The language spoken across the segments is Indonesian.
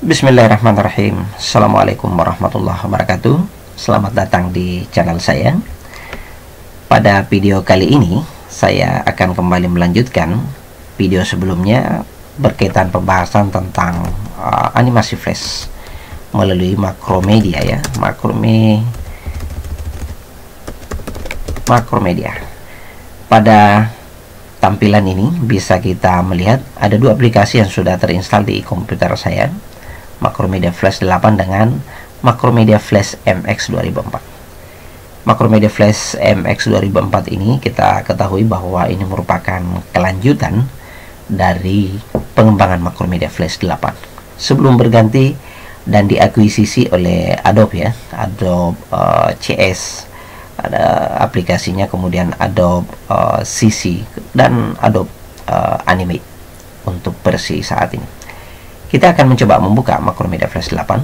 Bismillahirrahmanirrahim. Assalamualaikum warahmatullahi wabarakatuh. Selamat datang di channel saya. Pada video kali ini saya akan kembali melanjutkan video sebelumnya berkaitan pembahasan tentang animasi flash melalui Macromedia ya, Macromedia. Pada tampilan ini bisa kita melihat ada dua aplikasi yang sudah terinstall di komputer saya, Macromedia Flash 8 dengan Macromedia Flash MX 2004. Macromedia Flash MX 2004 ini kita ketahui bahwa ini merupakan kelanjutan dari pengembangan Macromedia Flash 8 sebelum berganti dan diakuisisi oleh Adobe ya, Adobe CS, ada aplikasinya, kemudian Adobe CC dan Adobe Animate untuk versi saat ini. Kita akan mencoba membuka Macromedia Flash 8.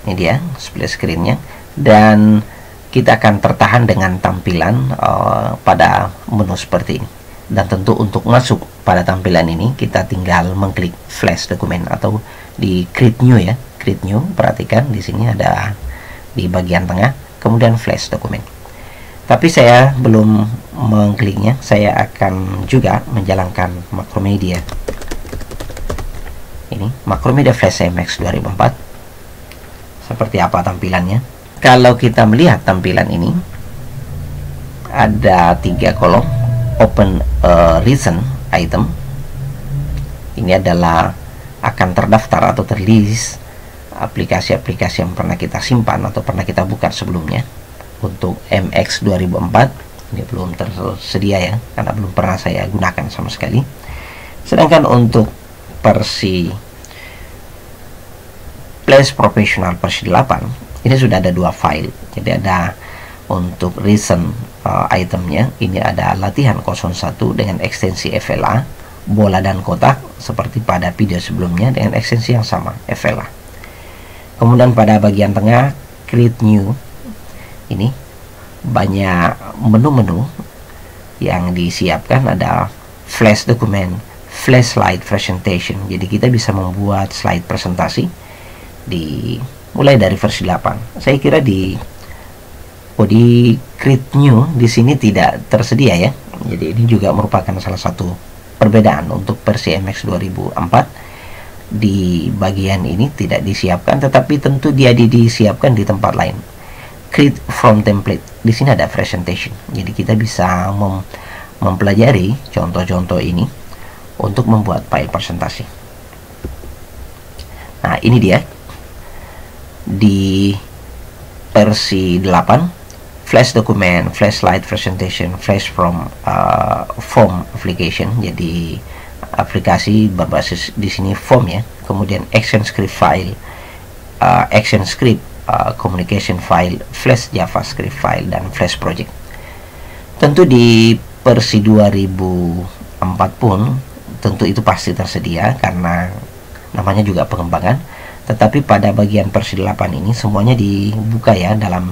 Ini dia split screen-nya, dan kita akan tertahan dengan tampilan pada menu seperti ini. Dan tentu untuk masuk pada tampilan ini kita tinggal mengklik flash dokumen atau di create new ya, create new. Perhatikan di sini ada di bagian tengah, kemudian flash dokumen. Tapi saya belum mengkliknya, saya akan juga menjalankan Macromedia. Ini Macromedia Flash MX 2004. Seperti apa tampilannya? Kalau kita melihat tampilan ini, ada 3 kolom. Open recent item, ini adalah akan terdaftar atau terlist aplikasi-aplikasi yang pernah kita simpan atau pernah kita buka sebelumnya. Untuk MX 2004 ini belum tersedia ya, karena belum pernah saya gunakan sama sekali. Sedangkan untuk versi Flash Professional versi 8 ini sudah ada 2 file. Jadi ada untuk recent itemnya, ini ada latihan 01 dengan ekstensi FLA, bola dan kotak seperti pada video sebelumnya dengan ekstensi yang sama, FLA. Kemudian pada bagian tengah create new, ini banyak menu-menu yang disiapkan. Ada flash dokumen, flash slide presentation, jadi kita bisa membuat slide presentasi mulai dari versi 8. Saya kira di create new di sini tidak tersedia ya. Jadi ini juga merupakan salah satu perbedaan untuk versi MX 2004. Di bagian ini tidak disiapkan, tetapi tentu dia disiapkan di tempat lain. Create from template, di sini ada presentation. Jadi kita bisa mempelajari contoh-contoh ini untuk membuat file presentasi. Nah, ini dia di versi 8. Flash dokumen, flash slide presentation, flash from form application. Jadi aplikasi berbasis di sini form ya. Kemudian action script file, action script communication file, flash JavaScript file, dan flash project. Tentu di versi 2004 pun tentu itu pasti tersedia karena namanya juga pengembangan. Tetapi pada bagian versi 8 ini semuanya dibuka ya dalam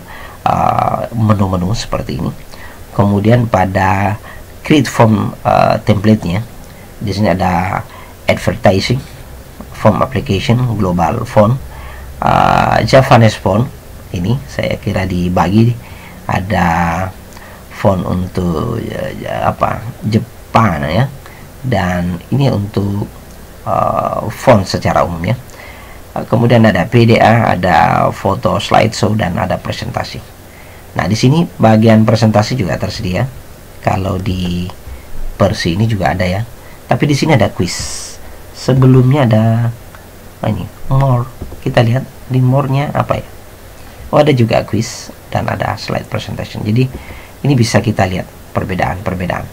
menu-menu seperti ini. Kemudian pada create form template-nya, di sini ada advertising, form application, global font, Japanese font. Ini saya kira dibagi, ada font untuk Jepang ya, dan ini untuk font secara umum ya. Kemudian ada PDA, ada foto slideshow, dan ada presentasi. Nah, di sini bagian presentasi juga tersedia. Kalau di versi ini juga ada ya. Tapi di sini ada quiz. Sebelumnya ada ini more. Kita lihat di more-nya apa ya? Oh, ada juga quiz dan ada slide presentation. Jadi ini bisa kita lihat perbedaan-perbedaan.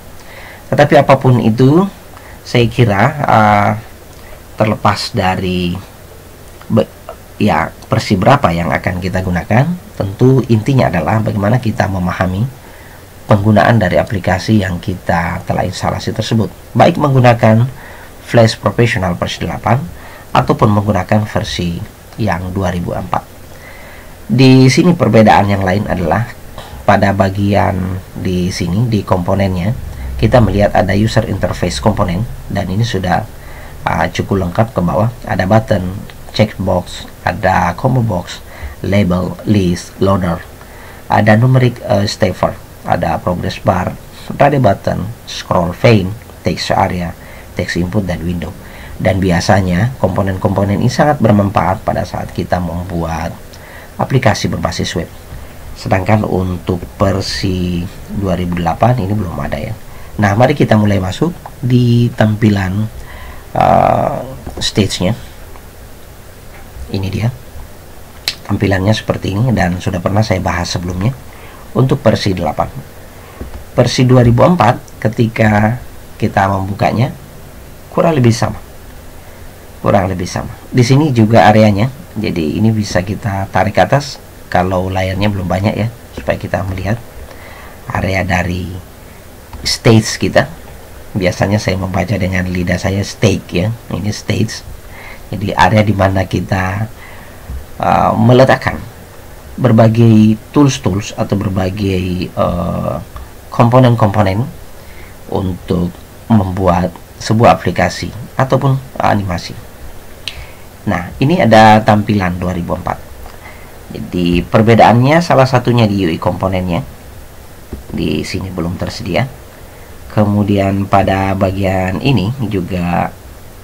Tetapi apapun itu, saya kira terlepas dari ya versi berapa yang akan kita gunakan, tentu intinya adalah bagaimana kita memahami penggunaan dari aplikasi yang kita telah instalasi tersebut, baik menggunakan Flash Professional versi 8 ataupun menggunakan versi yang 2004. Di sini perbedaan yang lain adalah pada bagian di sini di komponennya kita melihat ada user interface komponen, dan ini sudah cukup lengkap. Ke bawah ada button, checkbox, ada combo box, label, list, loader, ada numeric stepper, ada progress bar, radio button, scroll pane, text area, text input, dan window. Dan biasanya komponen-komponen ini sangat bermanfaat pada saat kita membuat aplikasi berbasis web. Sedangkan untuk versi 2008 ini belum ada ya. Nah, mari kita mulai masuk di tampilan stage-nya. Ini dia tampilannya seperti ini, dan sudah pernah saya bahas sebelumnya. Untuk versi 8, versi 2004 ketika kita membukanya kurang lebih sama. Di sini juga areanya, jadi ini bisa kita tarik ke atas kalau layarnya belum banyak ya, supaya kita melihat area dari stage kita. Biasanya saya membaca dengan lidah saya stage ya, ini stage. Jadi area di mana kita meletakkan berbagai tools atau berbagai komponen-komponen untuk membuat sebuah aplikasi ataupun animasi. Nah, ini ada tampilan 2004. Jadi perbedaannya salah satunya di UI komponennya. Di sini belum tersedia. Kemudian pada bagian ini juga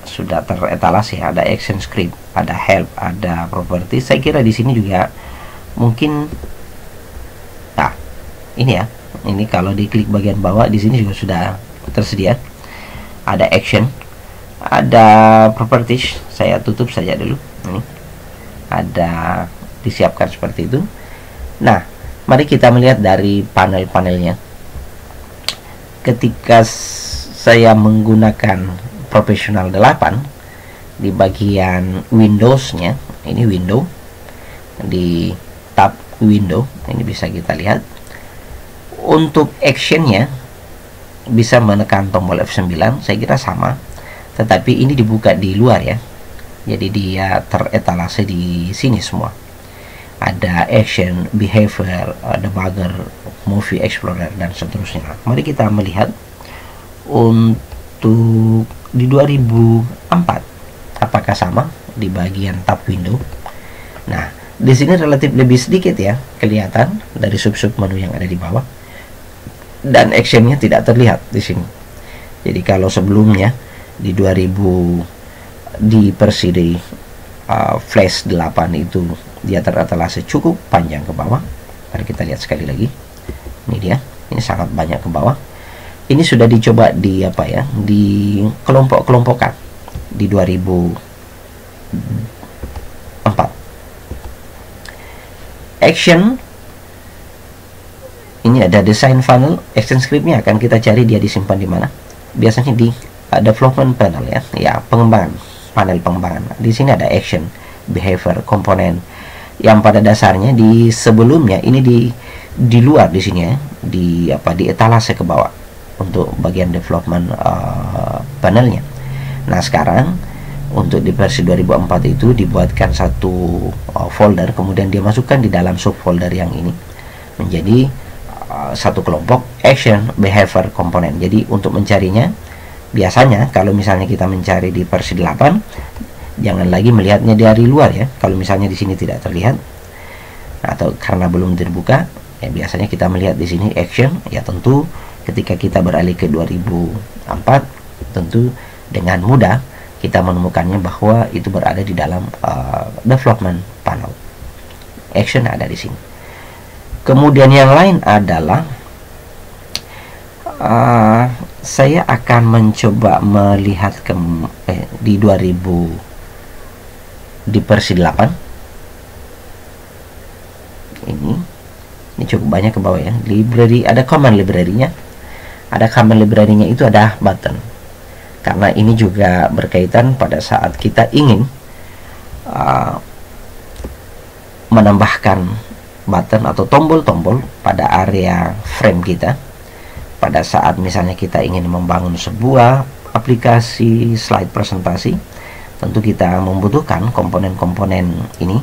sudah teretalase ya, ada action script, ada help, ada property. Saya kira di sini juga mungkin ini ya. Ini kalau diklik bagian bawah di sini juga sudah tersedia. Ada action, ada properties. Saya tutup saja dulu. Ini ada disiapkan seperti itu. Nah, mari kita melihat dari panel-panelnya. Ketika saya menggunakan Professional 8 di bagian Windows-nya, ini window, di tab window ini bisa kita lihat. Untuk actionnya bisa menekan tombol F9, saya kira sama, tetapi ini dibuka di luar ya, jadi dia teretalase di sini semua. Ada action, behavior, debugger, movie explorer, dan seterusnya. Mari kita melihat untuk di 2004 apakah sama di bagian tab window. Nah, di sini relatif lebih sedikit ya kelihatan dari sub-sub menu yang ada di bawah, dan actionnya tidak terlihat di sini. Jadi kalau sebelumnya di 2000 di versi Flash 8 itu dia teretalase cukup panjang ke bawah. Mari kita lihat sekali lagi. Ini dia, ini sangat banyak ke bawah. Ini sudah dicoba di di kelompok-kelompokan di 2004. Action ini ada design funnel, action scriptnya akan kita cari dia disimpan di mana. Biasanya di development panel ya, pengembangan, panel pengembangan. Di sini ada action, behavior, komponen, yang pada dasarnya di sebelumnya ini di luar di sini ya, di etalase ke bawah untuk bagian development panelnya. Nah, sekarang untuk di versi 2004 itu dibuatkan satu folder, kemudian dia masukkan di dalam subfolder yang ini menjadi satu kelompok action, behavior, komponen. Jadi untuk mencarinya, biasanya kalau misalnya kita mencari di versi 8, jangan lagi melihatnya dari luar ya. Kalau misalnya di sini tidak terlihat atau karena belum terbuka, ya biasanya kita melihat di sini action. Ya tentu ketika kita beralih ke 2004, tentu dengan mudah kita menemukannya bahwa itu berada di dalam development panel. Action ada di sini. Kemudian yang lain adalah saya akan mencoba melihat di 2000 di versi 8 ini cukup banyak ke bawah ya. Library, ada command library-nya. Ada command library-nya itu ada button. Karena ini juga berkaitan pada saat kita ingin menambahkan button atau tombol-tombol pada area frame kita. Pada saat misalnya kita ingin membangun sebuah aplikasi slide presentasi, tentu kita membutuhkan komponen-komponen ini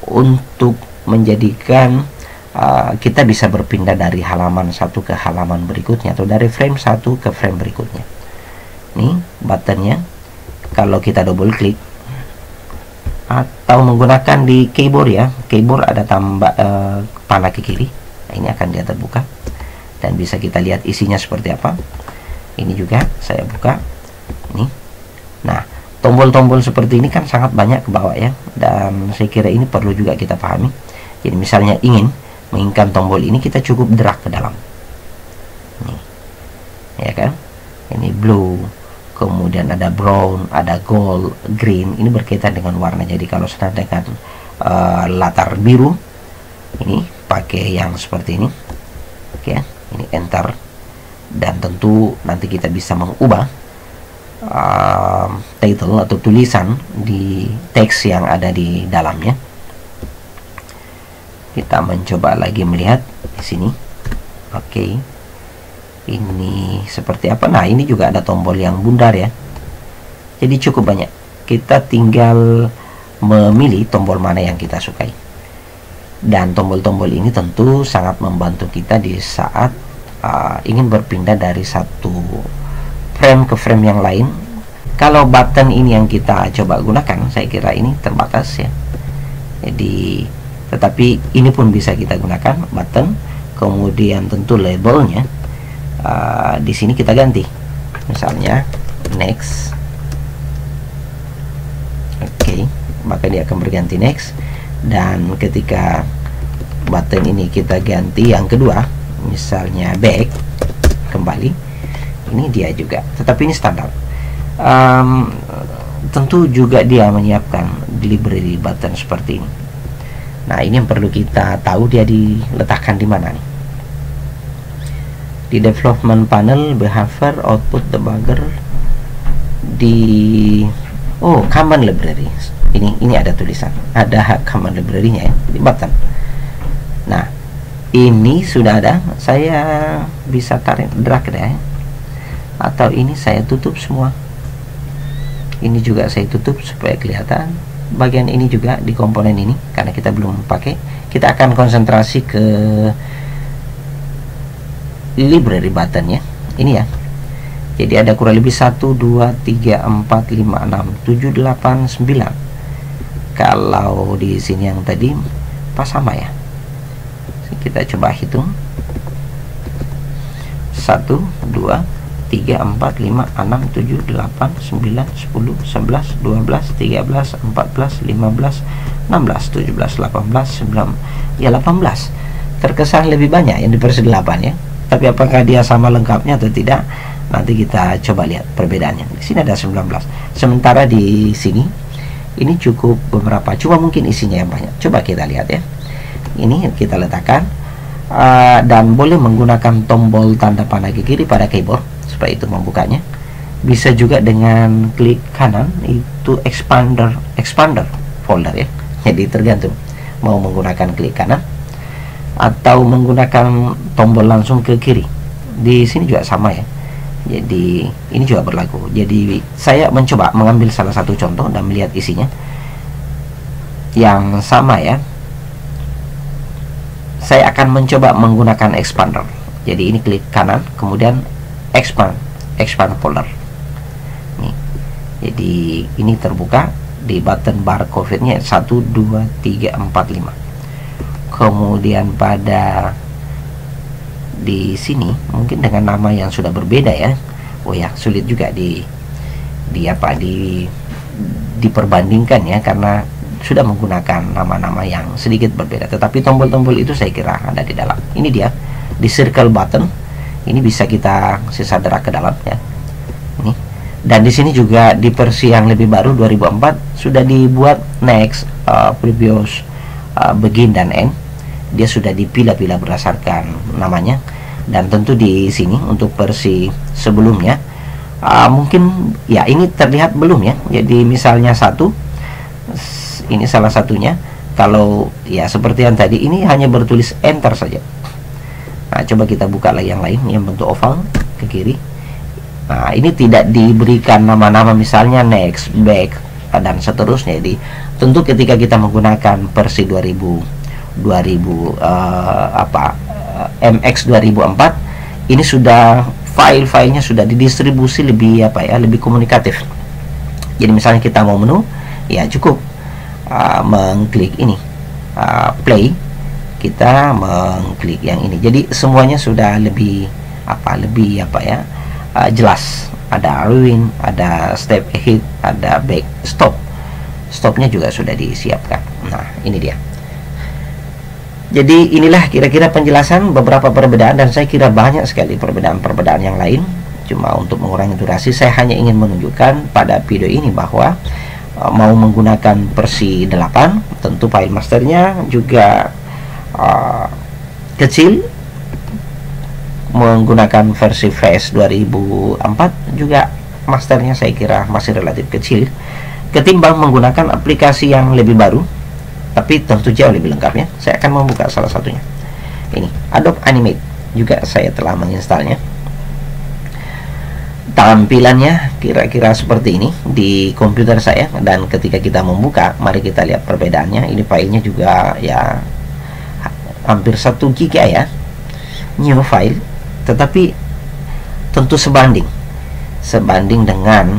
untuk menjadikan kita bisa berpindah dari halaman satu ke halaman berikutnya, atau dari frame satu ke frame berikutnya. Nih buttonnya, kalau kita double klik atau menggunakan di keyboard ya, keyboard ada tambah panah ke kiri. Nah, ini akan dia terbuka dan bisa kita lihat isinya seperti apa. Ini juga saya buka nih. Nah, tombol-tombol seperti ini kan sangat banyak ke bawah ya, dan saya kira ini perlu juga kita pahami. Jadi misalnya ingin menginginkan tombol ini, kita cukup drag ke dalam nih, ya kan. Ini blue, kemudian ada brown, ada gold, green. Ini berkaitan dengan warna. Jadi kalau sedang dengan latar biru, ini pakai yang seperti ini. Oke, ini enter, dan tentu nanti kita bisa mengubah title atau tulisan di teks yang ada di dalamnya. Kita mencoba lagi melihat di sini. Oke, ini seperti apa? Nah, ini juga ada tombol yang bundar ya. Jadi cukup banyak. Kita tinggal memilih tombol mana yang kita sukai. Dan tombol-tombol ini tentu sangat membantu kita di saat ingin berpindah dari satu frame ke frame yang lain. Kalau button ini yang kita coba gunakan, saya kira ini terbatas ya. Jadi, tetapi ini pun bisa kita gunakan button. Kemudian tentu labelnya di sini kita ganti, misalnya next. Oke, maka dia akan berganti next. Dan ketika button ini kita ganti yang kedua, misalnya back, kembali, ini dia juga. Tetapi ini standar. Tentu juga dia menyiapkan library button seperti ini. Nah, ini yang perlu kita tahu, dia diletakkan di mana nih. Di development panel, behavior, output, debugger, di command library. Ini ada tulisan, ada command library-nya ya, di button. Nah, ini sudah ada. Saya bisa tarik drag ya, atau ini saya tutup semua. Ini juga saya tutup supaya kelihatan. Bagian ini juga di komponen ini, karena kita belum pakai. Kita akan konsentrasi ke library button ya. Ini ya. Jadi ada kurang lebih 1, 2, 3, 4, 5, 6, 7, 8, 9. Kalau di sini yang tadi pas sama ya. Kita coba hitung. 1, 2, 3, 4, 5, 6, 7, 8, 9, 10, 11, 12, 13, 14, 15, 16, 17, 18, 19, ya 18. Terkesan lebih banyak yang di versi 8 ya. Tapi apakah dia sama lengkapnya atau tidak? Nanti kita coba lihat perbedaannya. Di sini ada 19. Sementara di sini ini cukup beberapa, cuma mungkin isinya yang banyak. Coba kita lihat ya. Ini kita letakkan dan boleh menggunakan tombol tanda panah ke kiri pada keyboard supaya itu membukanya. Bisa juga dengan klik kanan, itu expander folder ya. Jadi tergantung mau menggunakan klik kanan atau menggunakan tombol langsung ke kiri. Di sini juga sama ya. Jadi ini juga berlaku. Jadi saya mencoba mengambil salah satu contoh dan melihat isinya yang sama ya. Saya akan mencoba menggunakan expander. Jadi ini klik kanan, kemudian expand folder. Nih. Jadi ini terbuka di button barcode-nya 1, 2, 3, 4, 5. Kemudian pada di sini mungkin dengan nama yang sudah berbeda ya. Oh ya, sulit juga diperbandingkan ya, karena sudah menggunakan nama-nama yang sedikit berbeda. Tetapi tombol-tombol itu saya kira ada di dalam. Ini dia di circle button. Ini bisa kita sisa drag ke dalam ya. Ini. Dan di sini juga di versi yang lebih baru 2004 sudah dibuat next, previous, begin dan end. Dia sudah dipilah-pilah berdasarkan namanya. Dan tentu di sini untuk versi sebelumnya mungkin ya ini terlihat belum ya. Jadi misalnya ini salah satunya. Kalau ya seperti yang tadi, ini hanya bertulis enter saja. Nah, coba kita buka lagi yang lain yang bentuk oval ke kiri. Nah, ini tidak diberikan nama-nama, misalnya next, back, dan seterusnya. Jadi tentu ketika kita menggunakan versi 2004 2000 MX 2004, ini sudah file-filenya sudah didistribusi lebih lebih komunikatif. Jadi misalnya kita mau menu, ya cukup mengklik ini play, kita mengklik yang ini. Jadi semuanya sudah lebih jelas. Ada rewind, ada step ahead, ada back, stopnya juga sudah disiapkan. Nah, ini dia. Jadi inilah kira-kira penjelasan beberapa perbedaan, dan saya kira banyak sekali perbedaan-perbedaan yang lain. Cuma untuk mengurangi durasi, saya hanya ingin menunjukkan pada video ini bahwa mau menggunakan versi 8, tentu file masternya juga kecil. Menggunakan versi Flash 2004 juga masternya saya kira masih relatif kecil ketimbang menggunakan aplikasi yang lebih baru, tapi tentu jauh lebih lengkap ya. Saya akan membuka salah satunya. Ini Adobe Animate, juga saya telah menginstalnya. Tampilannya kira-kira seperti ini di komputer saya, dan ketika kita membuka, mari kita lihat perbedaannya. Ini filenya juga ya hampir 1 GB ya, new file, tetapi tentu sebanding dengan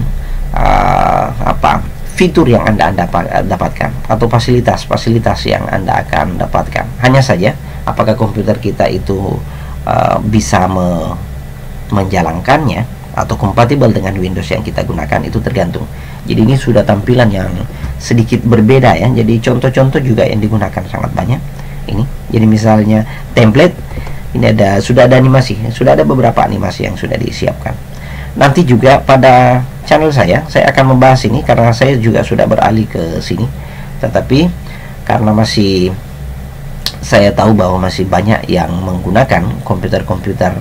fitur yang Anda dapatkan atau fasilitas yang Anda akan dapatkan. Hanya saja apakah komputer kita itu bisa menjalankannya atau kompatibel dengan Windows yang kita gunakan, itu tergantung. Jadi ini sudah tampilan yang sedikit berbeda ya. Jadi contoh-contoh juga yang digunakan sangat banyak. Ini jadi misalnya template, ini sudah ada animasi, sudah ada beberapa animasi yang sudah disiapkan. Nanti juga pada channel saya akan membahas ini karena saya juga sudah beralih ke sini. Tetapi karena saya tahu bahwa masih banyak yang menggunakan komputer-komputer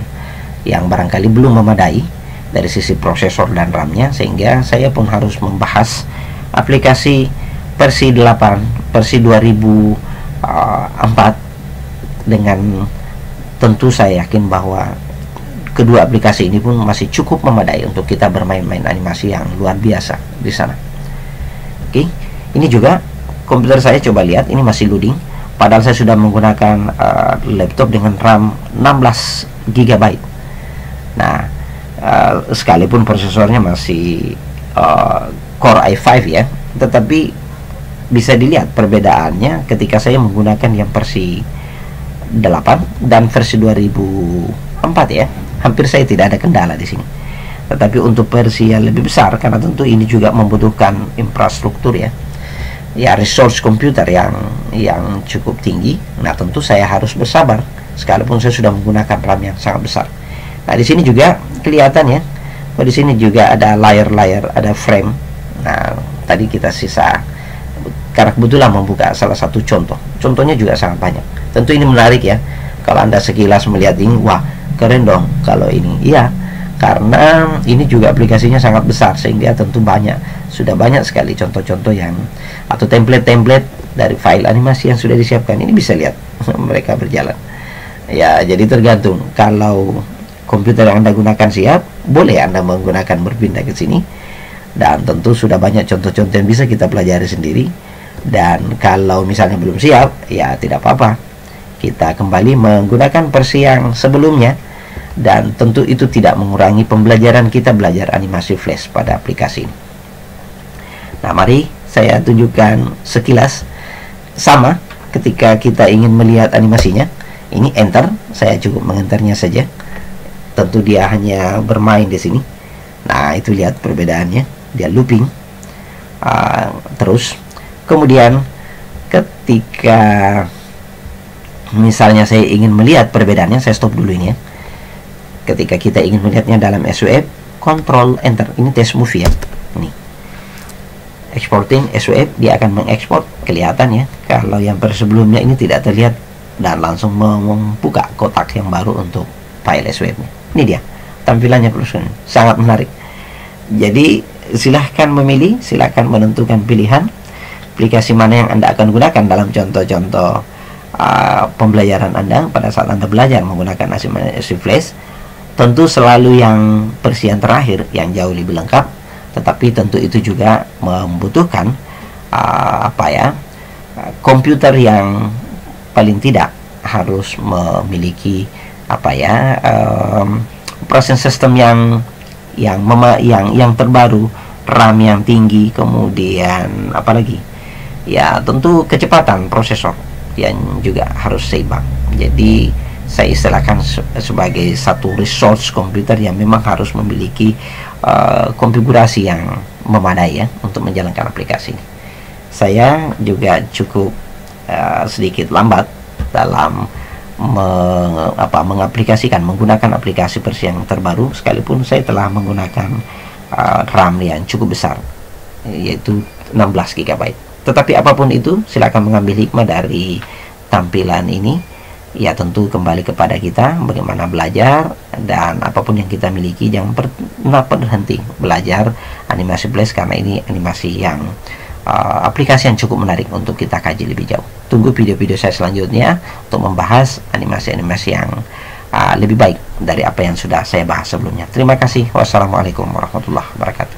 yang barangkali belum memadai dari sisi prosesor dan RAM-nya, sehingga saya pun harus membahas aplikasi versi 8, versi 2004 dengan tentu saya yakin bahwa kedua aplikasi ini pun masih cukup memadai untuk kita bermain-main animasi yang luar biasa di sana. Oke, ini juga komputer saya, coba lihat, ini masih loading. Padahal saya sudah menggunakan laptop dengan RAM 16 GB. Nah, sekalipun prosesornya masih Core i5 ya, tetapi bisa dilihat perbedaannya ketika saya menggunakan yang versi 8 dan versi 2004 ya. Hampir saya tidak ada kendala di sini. Tetapi untuk versi yang lebih besar, karena tentu ini juga membutuhkan infrastruktur ya, resource komputer yang cukup tinggi. Nah, tentu saya harus bersabar sekalipun saya sudah menggunakan RAM yang sangat besar. Nah, di sini juga kelihatan ya. Di sini juga ada layer-layer, ada frame. Nah, tadi kita karena kebetulan membuka salah satu contoh. Contohnya juga sangat banyak. Tentu ini menarik ya. Kalau Anda sekilas melihat ini, wah keren dong kalau ini. Iya, karena ini juga aplikasinya sangat besar, sehingga tentu sudah banyak sekali contoh-contoh yang atau template-template dari file animasi yang sudah disiapkan. Ini bisa lihat mereka berjalan. Ya, jadi tergantung. Kalau komputer yang Anda gunakan siap, boleh Anda menggunakan berpindah ke sini. Dan tentu sudah banyak contoh-contoh yang bisa kita pelajari sendiri. Dan kalau misalnya belum siap, ya tidak apa-apa, kita kembali menggunakan versi yang sebelumnya, dan tentu itu tidak mengurangi pembelajaran kita belajar animasi Flash pada aplikasi ini. Nah, mari saya tunjukkan sekilas. Sama ketika kita ingin melihat animasinya, ini enter, saya cukup mengenternya saja. Tentu dia hanya bermain di sini. Nah, itu lihat perbedaannya, dia looping terus. Kemudian ketika misalnya saya ingin melihat perbedaannya, saya stop dulu ini ya. Ketika kita ingin melihatnya dalam SWF, Control Enter, ini test movie ya. Ini exporting SWF, dia akan mengekspor, kelihatan ya. Kalau yang sebelumnya ini tidak terlihat, dan langsung membuka kotak yang baru untuk file SWF-nya. Ini dia tampilannya, sangat menarik. Jadi silahkan memilih, silahkan menentukan pilihan aplikasi mana yang Anda akan gunakan dalam contoh-contoh pembelajaran Anda pada saat Anda belajar menggunakan animasi Flash. Tentu selalu yang versi yang terakhir yang jauh lebih lengkap, tetapi tentu itu juga membutuhkan komputer yang paling tidak harus memiliki apa ya, operation system yang terbaru, RAM yang tinggi, kemudian apalagi ya tentu kecepatan prosesor yang juga harus seimbang. Jadi saya istilahkan sebagai satu resource komputer yang memang harus memiliki konfigurasi yang memadai ya untuk menjalankan aplikasi. Saya juga cukup sedikit lambat dalam mengaplikasikan menggunakan aplikasi versi yang terbaru, sekalipun saya telah menggunakan RAM yang cukup besar, yaitu 16 GB. Tetapi apapun itu, silakan mengambil hikmah dari tampilan ini. Ya tentu kembali kepada kita bagaimana belajar, dan apapun yang kita miliki jangan pernah berhenti belajar animasi Flash, karena ini animasi yang aplikasi yang cukup menarik untuk kita kaji lebih jauh. Tunggu video-video saya selanjutnya untuk membahas animasi-animasi yang lebih baik dari apa yang sudah saya bahas sebelumnya. Terima kasih. Wassalamualaikum warahmatullahi wabarakatuh.